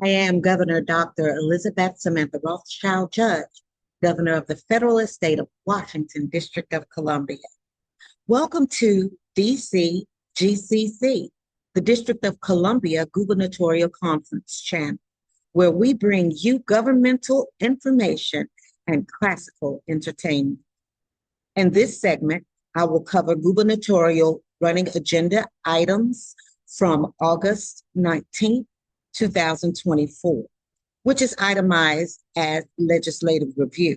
I am Governor Dr. Elizabeth Samantha Rothschild, Judge, Governor of the Federal Estate of Washington, District of Columbia. Welcome to DC GCC, the District of Columbia Gubernatorial Conference Channel, where we bring you governmental information and classical entertainment. In this segment, I will cover gubernatorial running agenda items from August 19th, 2024, which is itemized as legislative review.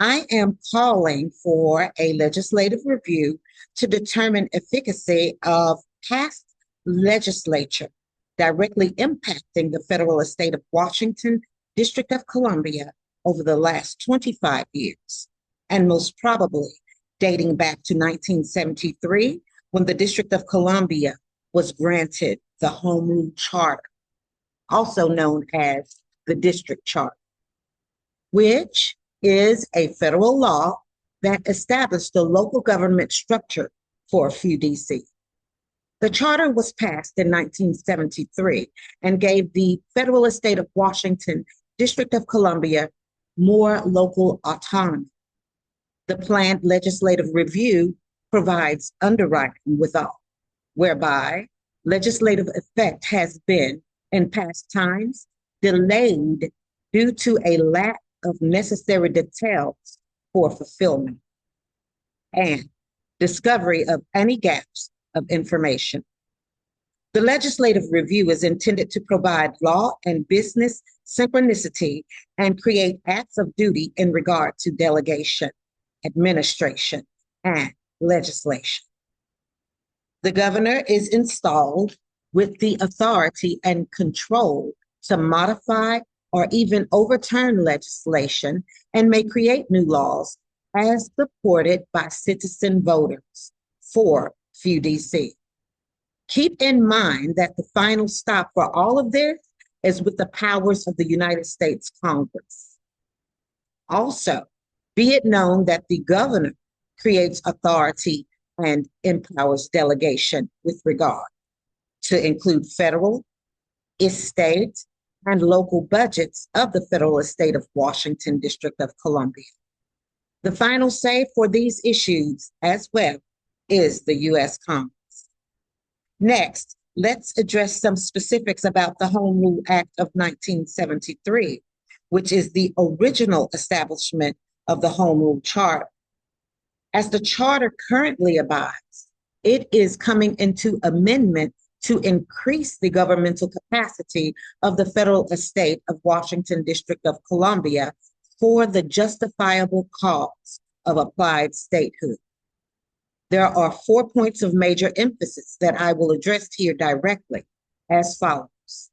I am calling for a legislative review to determine efficacy of past legislature directly impacting the federal estate of Washington, District of Columbia over the last 25 years, and most probably dating back to 1973 when the District of Columbia was granted the Home Rule Charter, also known as the District Charter, which is a federal law that established the local government structure for a few DC. The charter was passed in 1973 and gave the federal estate of Washington, District of Columbia, more local autonomy. The planned legislative review provides underwriting withal, whereby legislative effect has been, in past times, delayed due to a lack of necessary details for fulfillment and discovery of any gaps of information. The legislative review is intended to provide law and business synchronicity and create acts of duty in regard to delegation, administration, and legislation. The governor is installed with the authority and control to modify or even overturn legislation and may create new laws as supported by citizen voters for few DC. Keep in mind that the final stop for all of this is with the powers of the United States Congress. Also, be it known that the governor creates authority and empowers delegation with regard to include federal, state, and local budgets of the federal estate of Washington, District of Columbia. The final say for these issues as well is the U.S. Congress. Next, let's address some specifics about the Home Rule Act of 1973, which is the original establishment of the Home Rule Charter. As the charter currently abides, it is coming into amendment to increase the governmental capacity of the federal estate of Washington, District of Columbia for the justifiable cause of applied statehood. There are 4 points of major emphasis that I will address here directly as follows.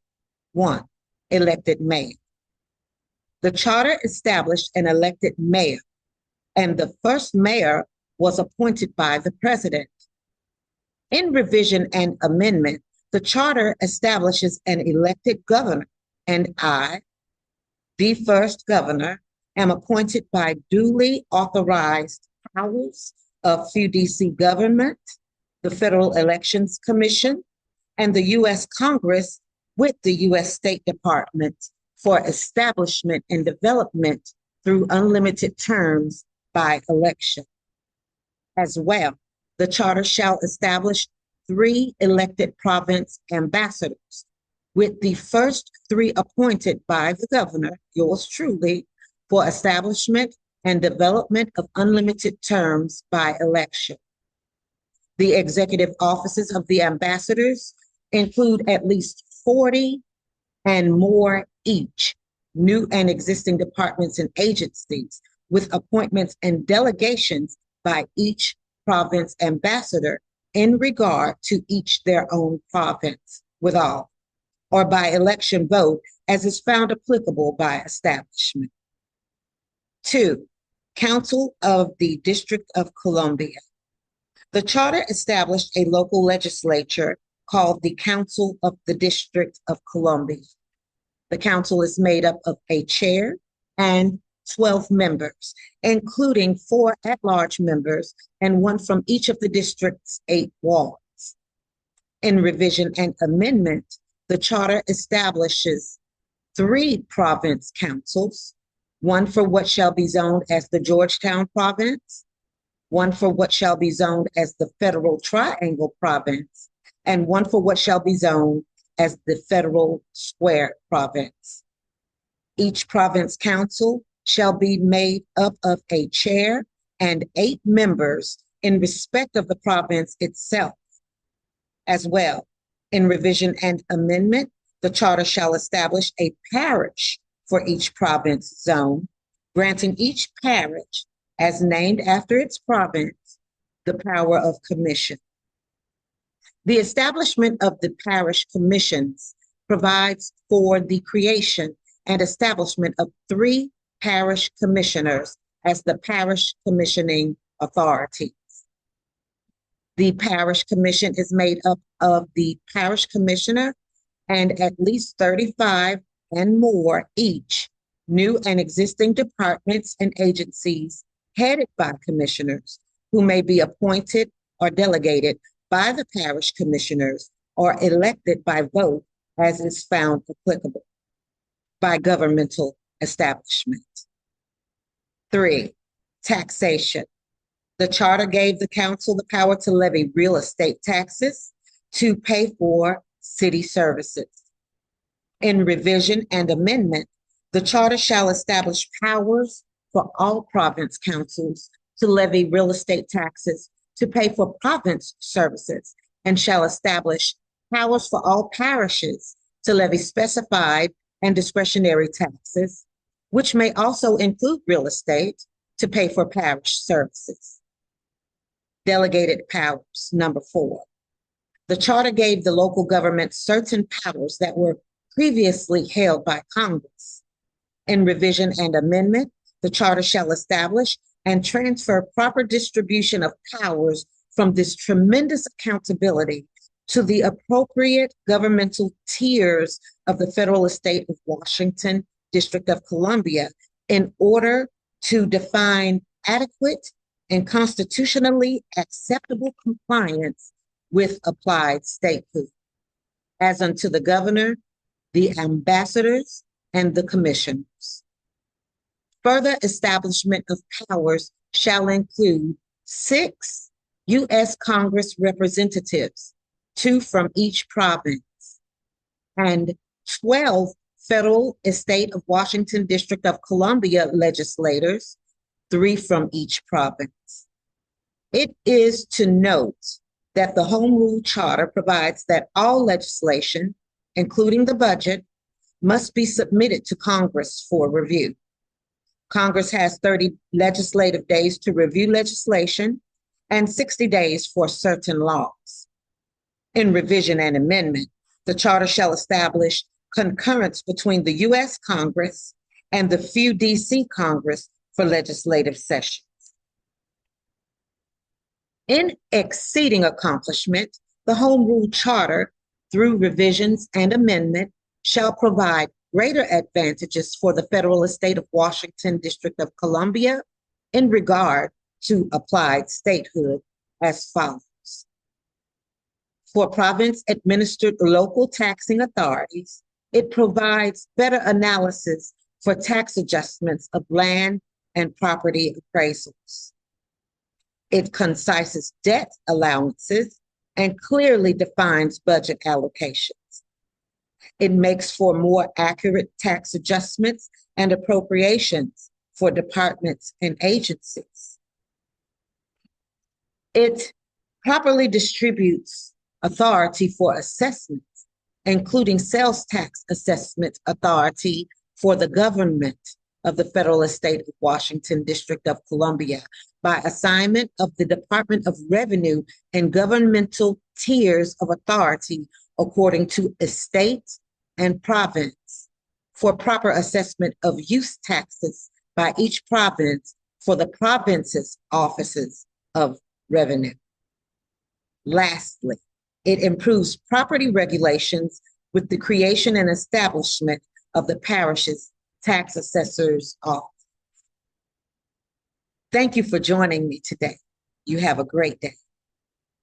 1, elected mayor. The charter established an elected mayor, and the first mayor was appointed by the president. In revision and amendment, the charter establishes an elected governor, and I, the first governor, am appointed by duly authorized powers of few DC government, the Federal Elections Commission, and the U.S. Congress with the U.S. State Department for establishment and development through unlimited terms by election. As well, the charter shall establish 3 elected province ambassadors, with the first 3 appointed by the governor, yours truly, for establishment and development of unlimited terms by election. The executive offices of the ambassadors include at least 40 and more each, new and existing departments and agencies, with appointments and delegations by each province ambassador in regard to each their own province withal, or by election vote as is found applicable by establishment. 2, Council of the District of Columbia. The charter established a local legislature called the Council of the District of Columbia. The council is made up of a chair and 12 members, including 4 at-large members and 1 from each of the district's 8 wards. In revision and amendment, the charter establishes 3 province councils, one for what shall be zoned as the Georgetown province, one for what shall be zoned as the Federal Triangle province, and one for what shall be zoned as the Federal Square province. Each province council shall be made up of a chair and 8 members in respect of the province itself. As well, in revision and amendment, the charter shall establish a parish for each province zone, granting each parish, as named after its province, the power of commission. The establishment of the parish commissions provides for the creation and establishment of 3 parish commissioners as the parish commissioning authorities. The parish commission is made up of the parish commissioner and at least 35 and more each new and existing departments and agencies headed by commissioners who may be appointed or delegated by the parish commissioners or elected by vote as is found applicable by governmental establishment. 3, taxation. The charter gave the council the power to levy real estate taxes to pay for city services. In revision and amendment, the charter shall establish powers for all province councils to levy real estate taxes to pay for province services, and shall establish powers for all parishes to levy specified and discretionary taxes, which may also include real estate, to pay for parish services. Delegated powers, number 4. The charter gave the local government certain powers that were previously held by Congress. In revision and amendment, the charter shall establish and transfer proper distribution of powers from this tremendous accountability to the appropriate governmental tiers of the federal estate of Washington, District of Columbia, in order to define adequate and constitutionally acceptable compliance with applied statehood, as unto the governor, the ambassadors, and the commissioners. Further establishment of powers shall include 6 U.S. Congress representatives, 2 from each province, and 12 federal estate of Washington, District of Columbia legislators, 3 from each province. It is to note that the Home Rule Charter provides that all legislation, including the budget, must be submitted to Congress for review. Congress has 30 legislative days to review legislation and 60 days for certain laws. In revision and amendment, the charter shall establish concurrence between the U.S. Congress and the few D.C. Congress for legislative sessions. In exceeding accomplishment, the Home Rule Charter, through revisions and amendment, shall provide greater advantages for the federal estate of Washington, District of Columbia, in regard to applied statehood as follows. For province-administered local taxing authorities, it provides better analysis for tax adjustments of land and property appraisals. It concises debt allowances and clearly defines budget allocations. It makes for more accurate tax adjustments and appropriations for departments and agencies. It properly distributes authority for assessments, including sales tax assessment authority for the government of the federal estate of Washington, District of Columbia, by assignment of the Department of Revenue and governmental tiers of authority according to estate and province, for proper assessment of use taxes by each province for the province's offices of revenue. Lastly, it improves property regulations with the creation and establishment of the parish's tax assessor's office. Thank you for joining me today. You have a great day.